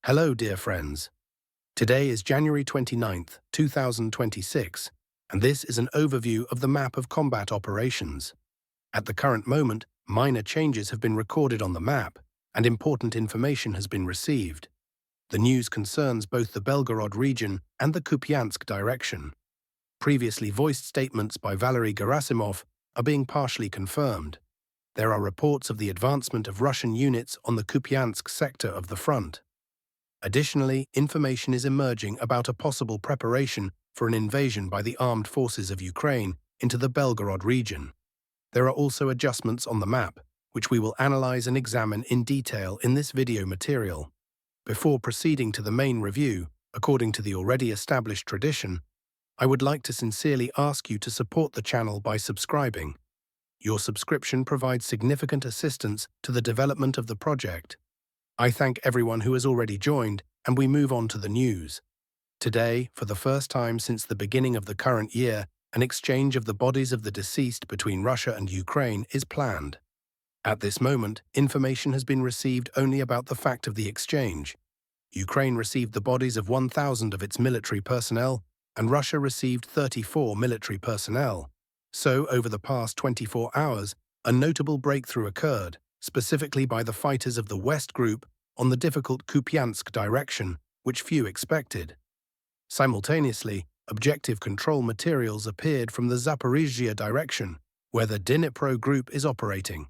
Hello, dear friends. Today is January 29th, 2026, and this is an overview of the map of combat operations. At the current moment, minor changes have been recorded on the map, and important information has been received. The news concerns both the Belgorod region and the Kupiansk direction. Previously voiced statements by Valery Gerasimov are being partially confirmed. There are reports of the advancement of Russian units on the Kupiansk sector of the front. Additionally, information is emerging about a possible preparation for an invasion by the armed forces of Ukraine into the Belgorod region. There are also adjustments on the map, which we will analyze and examine in detail in this video material. Before proceeding to the main review, according to the already established tradition, I would like to sincerely ask you to support the channel by subscribing. Your subscription provides significant assistance to the development of the project. I thank everyone who has already joined, and we move on to the news. Today, for the first time since the beginning of the current year, an exchange of the bodies of the deceased between Russia and Ukraine is planned. At this moment, information has been received only about the fact of the exchange. Ukraine received the bodies of 1,000 of its military personnel, and Russia received 34 military personnel. So, over the past 24 hours, a notable breakthrough occurred, specifically by the fighters of the West Group on the difficult Kupiansk direction, which few expected. Simultaneously, objective control materials appeared from the Zaporizhia direction, where the Dnipro Group is operating.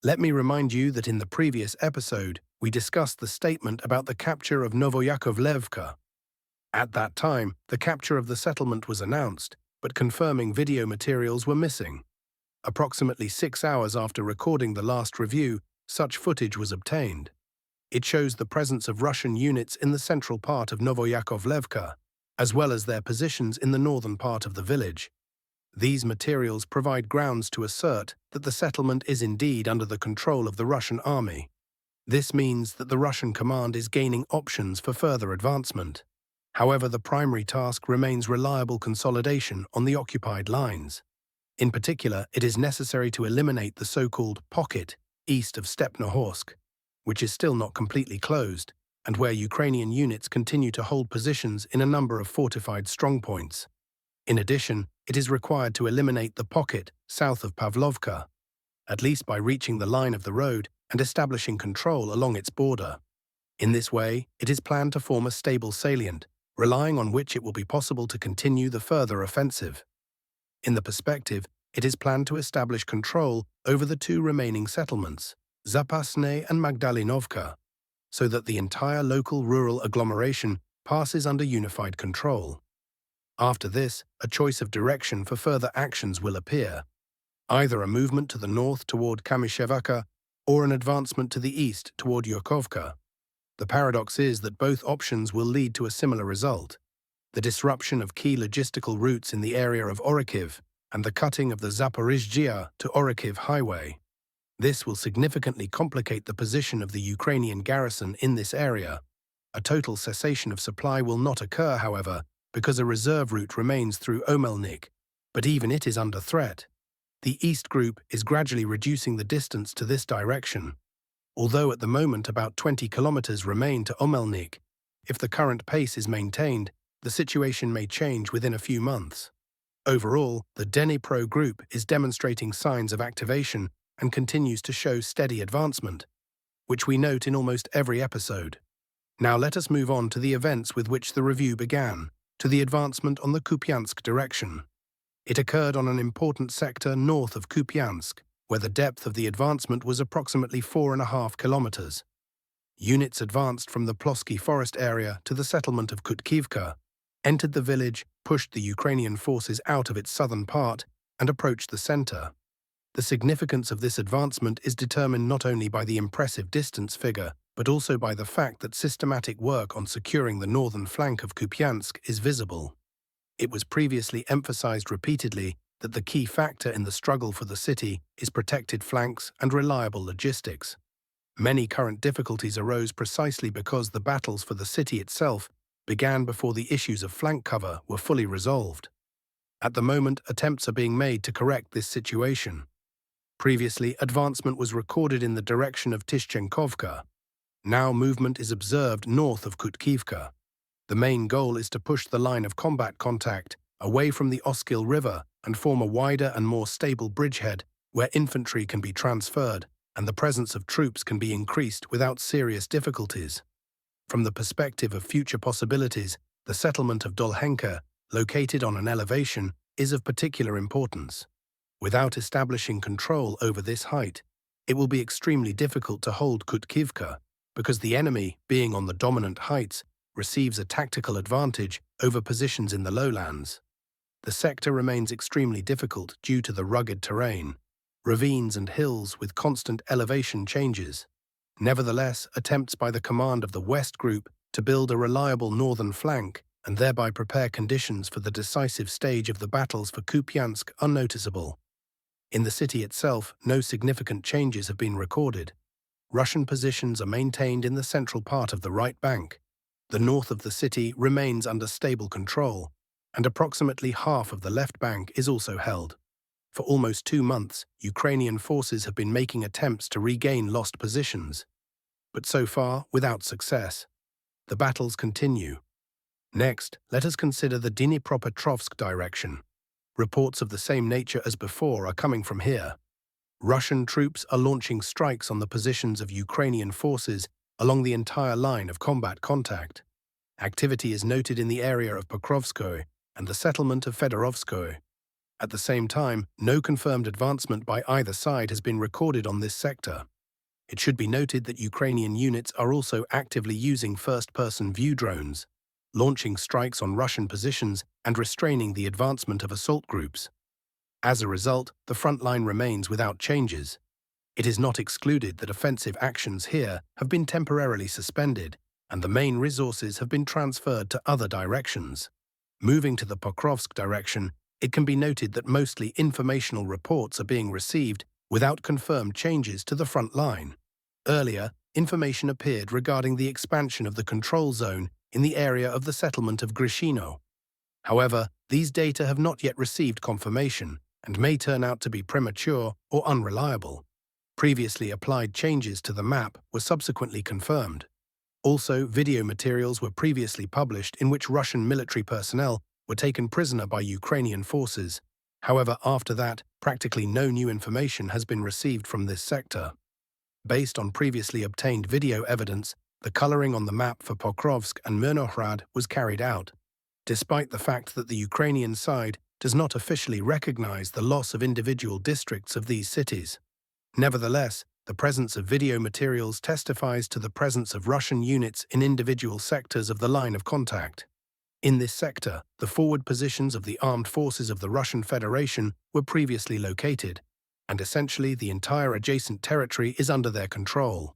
Let me remind you that in the previous episode, we discussed the statement about the capture of Novoyakovlevka. At that time, the capture of the settlement was announced, but confirming video materials were missing. Approximately 6 hours after recording the last review, such footage was obtained. It shows the presence of Russian units in the central part of Novoyakovlevka, as well as their positions in the northern part of the village. These materials provide grounds to assert that the settlement is indeed under the control of the Russian army. This means that the Russian command is gaining options for further advancement. However, the primary task remains reliable consolidation on the occupied lines. In particular, it is necessary to eliminate the so-called pocket east of Stepnohorsk, which is still not completely closed, and where Ukrainian units continue to hold positions in a number of fortified strongpoints. In addition, it is required to eliminate the pocket south of Pavlovka, at least by reaching the line of the road and establishing control along its border. In this way, it is planned to form a stable salient, relying on which it will be possible to continue the further offensive. In the perspective, it is planned to establish control over the two remaining settlements, Zapasne and Magdalinovka, so that the entire local rural agglomeration passes under unified control. After this, a choice of direction for further actions will appear, either a movement to the north toward Kamyshevaka or an advancement to the east toward Yurkovka. The paradox is that both options will lead to a similar result: the disruption of key logistical routes in the area of Orikhiv and the cutting of the Zaporizhia to Orikhiv highway. This will significantly complicate the position of the Ukrainian garrison in this area. A total cessation of supply will not occur, however, because a reserve route remains through Omelnik, but even it is under threat. The East Group is gradually reducing the distance to this direction. Although at the moment about 20 kilometers remain to Omelnik, if the current pace is maintained, the situation may change within a few months. Overall, the Dnipro Group is demonstrating signs of activation and continues to show steady advancement, which we note in almost every episode. Now let us move on to the events with which the review began, to the advancement on the Kupiansk direction. It occurred on an important sector north of Kupiansk, where the depth of the advancement was approximately 4.5 kilometers. Units advanced from the Plosky forest area to the settlement of Kutkivka, entered the village, pushed the Ukrainian forces out of its southern part, and approached the center. The significance of this advancement is determined not only by the impressive distance figure, but also by the fact that systematic work on securing the northern flank of Kupiansk is visible. It was previously emphasized repeatedly that the key factor in the struggle for the city is protected flanks and reliable logistics. Many current difficulties arose precisely because the battles for the city itself began before the issues of flank cover were fully resolved. At the moment, attempts are being made to correct this situation. Previously, advancement was recorded in the direction of Tishchenkovka. Now movement is observed north of Kutkivka. The main goal is to push the line of combat contact away from the Oskil River and form a wider and more stable bridgehead where infantry can be transferred and the presence of troops can be increased without serious difficulties. From the perspective of future possibilities, the settlement of Dolhenka, located on an elevation, is of particular importance. Without establishing control over this height, it will be extremely difficult to hold Kutkivka, because the enemy, being on the dominant heights, receives a tactical advantage over positions in the lowlands. The sector remains extremely difficult due to the rugged terrain, ravines and hills with constant elevation changes. Nevertheless, attempts by the command of the West Group to build a reliable northern flank and thereby prepare conditions for the decisive stage of the battles for Kupiansk are noticeable. In the city itself, no significant changes have been recorded. Russian positions are maintained in the central part of the right bank. The north of the city remains under stable control, and approximately half of the left bank is also held. For almost 2 months, Ukrainian forces have been making attempts to regain lost positions, but so far without success. The battles continue. Next, let us consider the Dnipro direction. Reports of the same nature as before are coming from here. Russian troops are launching strikes on the positions of Ukrainian forces along the entire line of combat contact. Activity is noted in the area of Pokrovsk and the settlement of Fedorovskoye. At the same time, no confirmed advancement by either side has been recorded on this sector. It should be noted that Ukrainian units are also actively using first-person view drones, launching strikes on Russian positions and restraining the advancement of assault groups. As a result, the front line remains without changes. It is not excluded that offensive actions here have been temporarily suspended, and the main resources have been transferred to other directions. Moving to the Pokrovsk direction, it can be noted that mostly informational reports are being received without confirmed changes to the front line. Earlier, information appeared regarding the expansion of the control zone in the area of the settlement of Grishino. However, these data have not yet received confirmation and may turn out to be premature or unreliable. Previously applied changes to the map were subsequently confirmed. Also, video materials were previously published in which Russian military personnel were taken prisoner by Ukrainian forces. However, after that, practically no new information has been received from this sector. Based on previously obtained video evidence, the coloring on the map for Pokrovsk and Myrnohrad was carried out, despite the fact that the Ukrainian side does not officially recognize the loss of individual districts of these cities. Nevertheless, the presence of video materials testifies to the presence of Russian units in individual sectors of the line of contact. In this sector, the forward positions of the armed forces of the Russian Federation were previously located, and essentially the entire adjacent territory is under their control.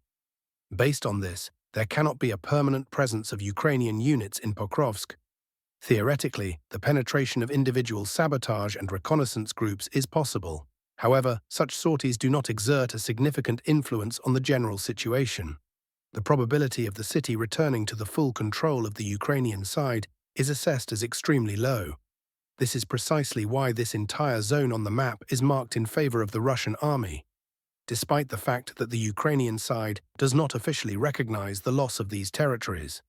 Based on this, there cannot be a permanent presence of Ukrainian units in Pokrovsk. Theoretically, the penetration of individual sabotage and reconnaissance groups is possible. However, such sorties do not exert a significant influence on the general situation. The probability of the city returning to the full control of the Ukrainian side is assessed as extremely low. This is precisely why this entire zone on the map is marked in favor of the Russian army, despite the fact that the Ukrainian side does not officially recognize the loss of these territories.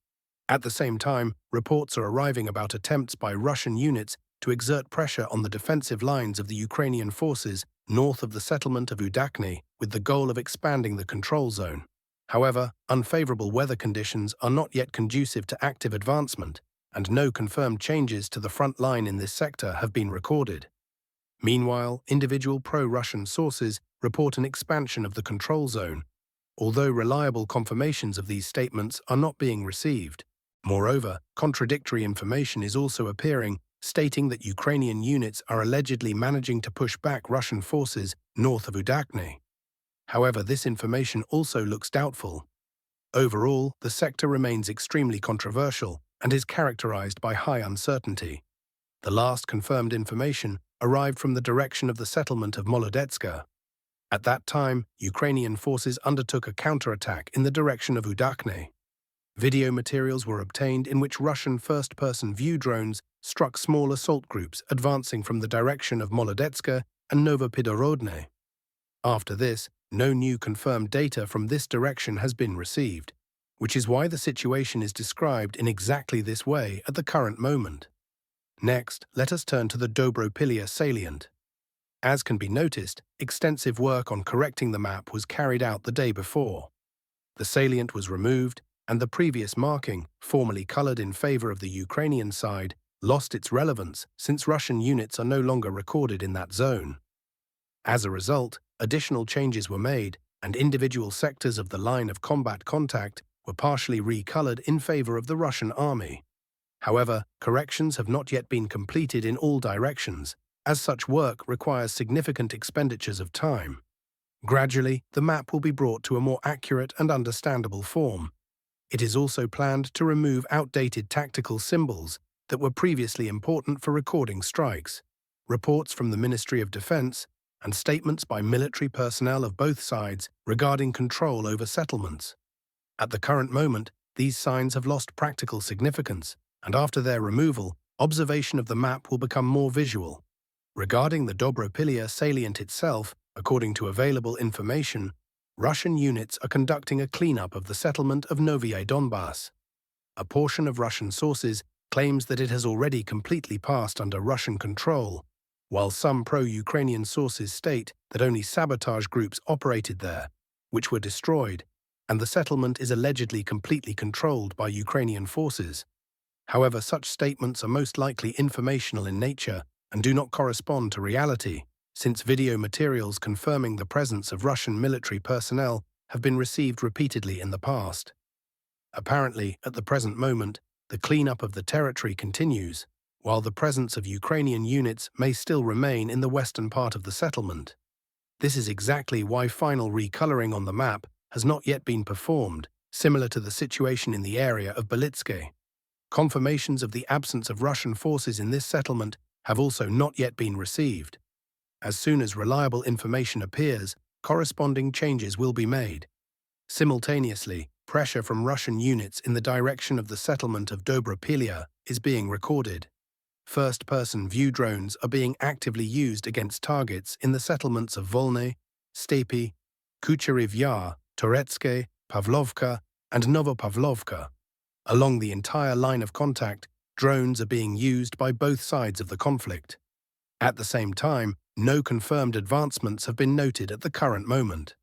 At the same time, reports are arriving about attempts by Russian units to exert pressure on the defensive lines of the Ukrainian forces north of the settlement of Udakne with the goal of expanding the control zone. However, unfavorable weather conditions are not yet conducive to active advancement, and no confirmed changes to the front line in this sector have been recorded. Meanwhile, individual pro-Russian sources report an expansion of the control zone, although reliable confirmations of these statements are not being received. Moreover, contradictory information is also appearing, stating that Ukrainian units are allegedly managing to push back Russian forces north of Udakne. However, this information also looks doubtful. Overall, the sector remains extremely controversial and is characterized by high uncertainty. The last confirmed information arrived from the direction of the settlement of Molodetska. At that time, Ukrainian forces undertook a counterattack in the direction of Udakne. Video materials were obtained in which Russian first-person view drones struck small assault groups advancing from the direction of Molodetska and Novopidorodne. After this, no new confirmed data from this direction has been received. which is why the situation is described in exactly this way at the current moment. Next, let us turn to the Dobropilya salient. As can be noticed, extensive work on correcting the map was carried out the day before. The salient was removed, and the previous marking, formerly colored in favor of the Ukrainian side, lost its relevance since Russian units are no longer recorded in that zone. As a result, additional changes were made, and individual sectors of the line of combat contact were partially recolored in favor of the Russian army. However, corrections have not yet been completed in all directions, as such work requires significant expenditures of time. Gradually, the map will be brought to a more accurate and understandable form. It is also planned to remove outdated tactical symbols that were previously important for recording strikes. Reports from the Ministry of Defense and statements by military personnel of both sides regarding control over settlements. At the current moment, these signs have lost practical significance, and after their removal, observation of the map will become more visual. Regarding the Dobropilya salient itself, according to available information, Russian units are conducting a cleanup of the settlement of Novye Donbas. A portion of Russian sources claims that it has already completely passed under Russian control, while some pro-Ukrainian sources state that only sabotage groups operated there, which were destroyed, and the settlement is allegedly completely controlled by Ukrainian forces. However, such statements are most likely informational in nature and do not correspond to reality, since video materials confirming the presence of Russian military personnel have been received repeatedly in the past. Apparently, at the present moment, the cleanup of the territory continues, while the presence of Ukrainian units may still remain in the western part of the settlement. This is exactly why final recoloring on the map has not yet been performed, similar to the situation in the area of Belitske. Confirmations of the absence of Russian forces in this settlement have also not yet been received. As soon as reliable information appears, corresponding changes will be made. Simultaneously, pressure from Russian units in the direction of the settlement of Dobropilya is being recorded. First-person view drones are being actively used against targets in the settlements of Volne, Stepi, Kucherev Yar, Toretske, Pavlovka, and Novopavlovka. Along the entire line of contact, drones are being used by both sides of the conflict. At the same time, no confirmed advancements have been noted at the current moment.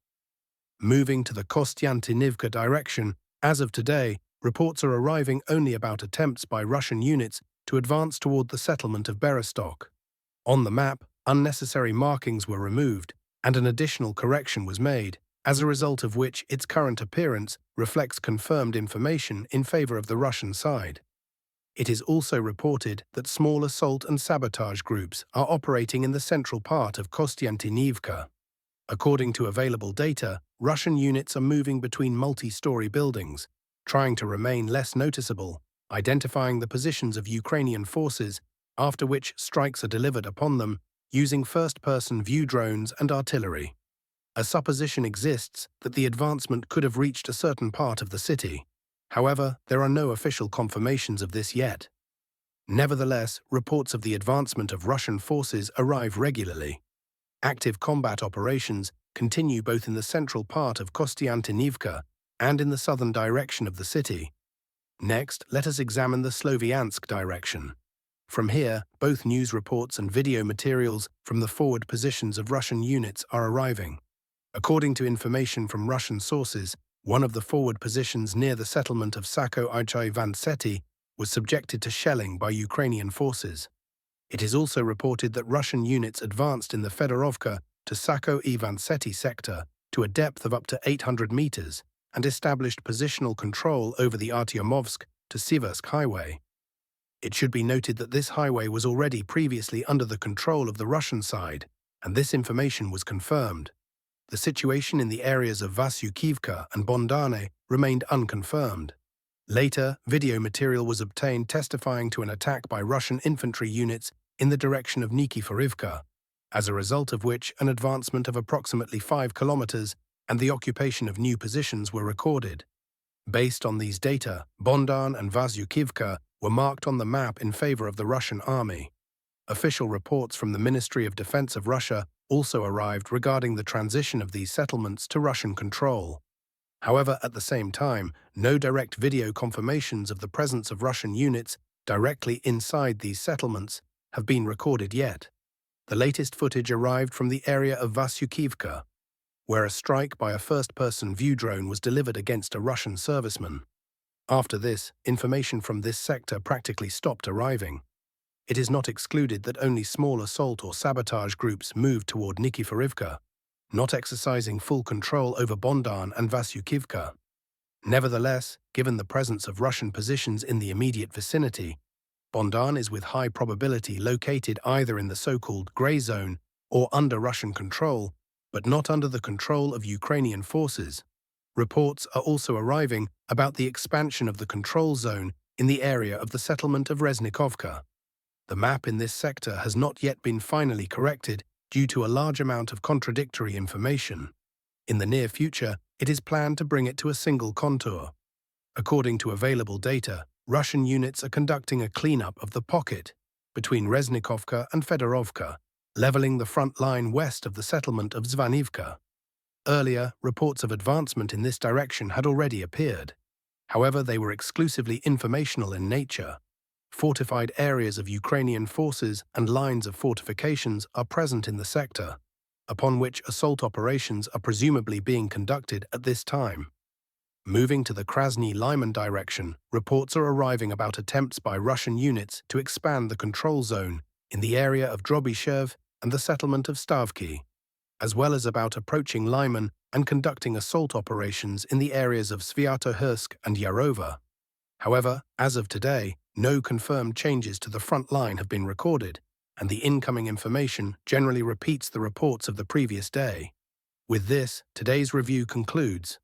Moving to the Konstantinovka direction, as of today, reports are arriving only about attempts by Russian units to advance toward the settlement of Berostok. On the map, unnecessary markings were removed, and an additional correction was made, as a result of which its current appearance reflects confirmed information in favor of the Russian side. It is also reported that small assault and sabotage groups are operating in the central part of Konstantinovka. According to available data, Russian units are moving between multi-story buildings, trying to remain less noticeable, identifying the positions of Ukrainian forces, after which strikes are delivered upon them using first-person view drones and artillery. A supposition exists that the advancement could have reached a certain part of the city. However, there are no official confirmations of this yet. Nevertheless, reports of the advancement of Russian forces arrive regularly. Active combat operations continue both in the central part of Konstantinovka and in the southern direction of the city. Next, let us examine the Sloviansk direction. From here, both news reports and video materials from the forward positions of Russian units are arriving. According to information from Russian sources, one of the forward positions near the settlement of Sako-Ivantsety was subjected to shelling by Ukrainian forces. It is also reported that Russian units advanced in the Fedorovka to Sako-Ivantsety sector to a depth of up to 800 meters and established positional control over the Artyomovsk to Siversk highway. It should be noted that this highway was already previously under the control of the Russian side, and this information was confirmed. The situation in the areas of Vasyukivka and Bondane remained unconfirmed. Later, video material was obtained testifying to an attack by Russian infantry units in the direction of Nikiforivka, as a result of which an advancement of approximately 5 kilometers and the occupation of new positions were recorded. Based on these data, Bondan and Vasyukivka were marked on the map in favor of the Russian army. Official reports from the Ministry of Defense of Russia also arrived regarding the transition of these settlements to Russian control. However, at the same time, no direct video confirmations of the presence of Russian units directly inside these settlements have been recorded yet. The latest footage arrived from the area of Vasyukivka, where a strike by a first-person view drone was delivered against a Russian serviceman. After this, information from this sector practically stopped arriving. It is not excluded that only small assault or sabotage groups moved toward Nikiforivka, not exercising full control over Bondan and Vasyukivka. Nevertheless, given the presence of Russian positions in the immediate vicinity, Bondan is with high probability located either in the so-called grey zone or under Russian control, but not under the control of Ukrainian forces. Reports are also arriving about the expansion of the control zone in the area of the settlement of Reznikovka. The map in this sector has not yet been finally corrected due to a large amount of contradictory information. In the near future, it is planned to bring it to a single contour. According to available data, Russian units are conducting a cleanup of the pocket between Reznikovka and Fedorovka, leveling the front line west of the settlement of Zvanivka. Earlier, reports of advancement in this direction had already appeared. However, they were exclusively informational in nature. Fortified areas of Ukrainian forces and lines of fortifications are present in the sector, upon which assault operations are presumably being conducted at this time. Moving to the Krasny-Lyman direction, reports are arriving about attempts by Russian units to expand the control zone in the area of Drobyshev and the settlement of Stavki, as well as about approaching Lyman and conducting assault operations in the areas of Sviatohirsk and Yarova. However, as of today, no confirmed changes to the front line have been recorded, and the incoming information generally repeats the reports of the previous day. With this, today's review concludes.